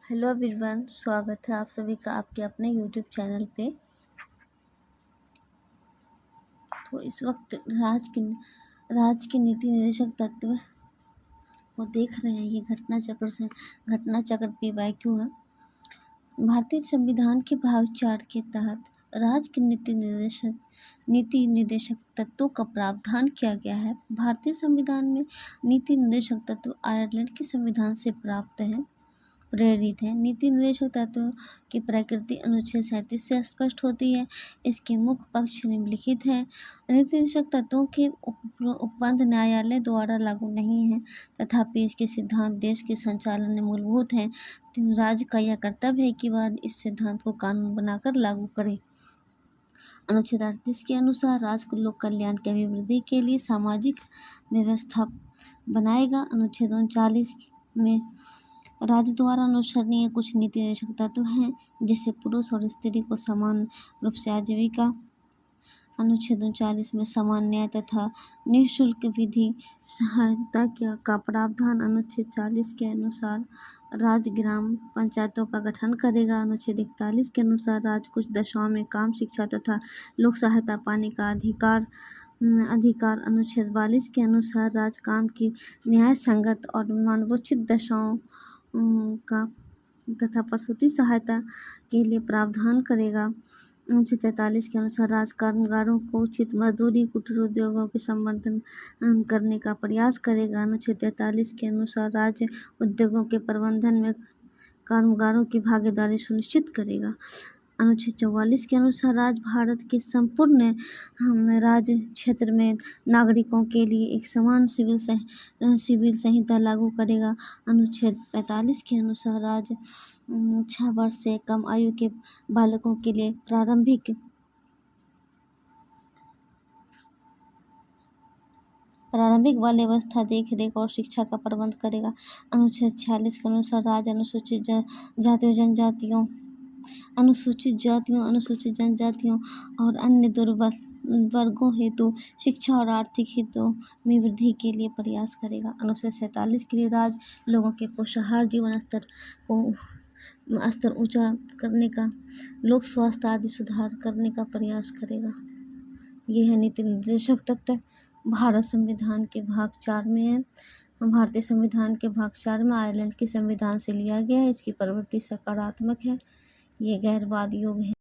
Hello everyone, स्वागत है आप सभी का आपके अपने यूट्यूब चैनल पे। तो इस वक्त राज के नीति निदेशक तत्व को देख रहे हैं। ये घटना चक्र PYQ है। भारतीय संविधान के भाग 4 के तहत राज्य के नीति निदेशक तत्वों का प्रावधान किया गया है। भारतीय संविधान में नीति निदेशक तत्व आयरलैंड के संविधान से प्रेरित है। नीति निर्देशक तत्व की प्रकृति अनुच्छेद 37 से स्पष्ट होती है। इसके मुख्य पक्ष निम्नलिखित हैं। नीति निर्देशक तत्वों के उपबंध न्यायालय द्वारा लागू नहीं है, तथापि इसके सिद्धांत देश के संचालन में मूलभूत हैं। राज्य का यह कर्तव्य है कि वह इस सिद्धांत को कानून बनाकर लागू करे। अनुच्छेद 38 के अनुसार राज्य को लोक कल्याण की अभिवृद्धि के लिए सामाजिक व्यवस्था बनाएगा। अनुच्छेद 39 में राज्य द्वारा अनुसरणीय कुछ नीति निर्देशक तत्व हैं, जिससे पुरुष और स्त्री को समान रूप से आजीविका। अनुच्छेद 39 में समान न्याय तथा निःशुल्क विधि सहायता का प्रावधान। अनुच्छेद 40 के अनुसार राज्य ग्राम पंचायतों का गठन करेगा। अनुच्छेद 41 के अनुसार राज्य कुछ दशाओं में काम, शिक्षा तथा लोक सहायता पाने का अधिकार। अनुच्छेद 42 के अनुसार राज्य काम की न्याय संगत और मानवोचित दशाओं का तथा प्रसूति सहायता के लिए प्रावधान करेगा। अनुच्छेद 43 के अनुसार राज्य कामगारों को उचित मजदूरी, कुटीर उद्योगों के संवर्धन करने का प्रयास करेगा। अनुच्छेद 43 के अनुसार राज्य उद्योगों के प्रबंधन में कामगारों की भागीदारी सुनिश्चित करेगा। अनुच्छेद 44 के अनुसार राज्य भारत के संपूर्ण राज्य क्षेत्र में नागरिकों के लिए एक समान सिविल संहिता लागू करेगा। अनुच्छेद 45 के अनुसार राज्य 6 वर्ष से कम आयु के बालकों के लिए प्रारंभिक बाल व्यवस्था, देख रेख और शिक्षा का प्रबंध करेगा। अनुच्छेद 46 के अनुसार राज्य अनुसूचित जनजातियों और अन्य दुर्बल वर्गों हेतु शिक्षा और आर्थिक हितों में वृद्धि के लिए प्रयास करेगा। अनुच्छेद 47 के लिए राज्य लोगों के पोषाहार, जीवन स्तर ऊंचा करने का, लोक स्वास्थ्य आदि सुधार करने का प्रयास करेगा। यह है नीति निर्देशक तत्व। भारत संविधान के भाग 4 में है। भारतीय संविधान के भाग 4 में आयरलैंड के संविधान से लिया गया है। इसकी प्रवृत्ति सकारात्मक है। ये गैरवाद योग्य है।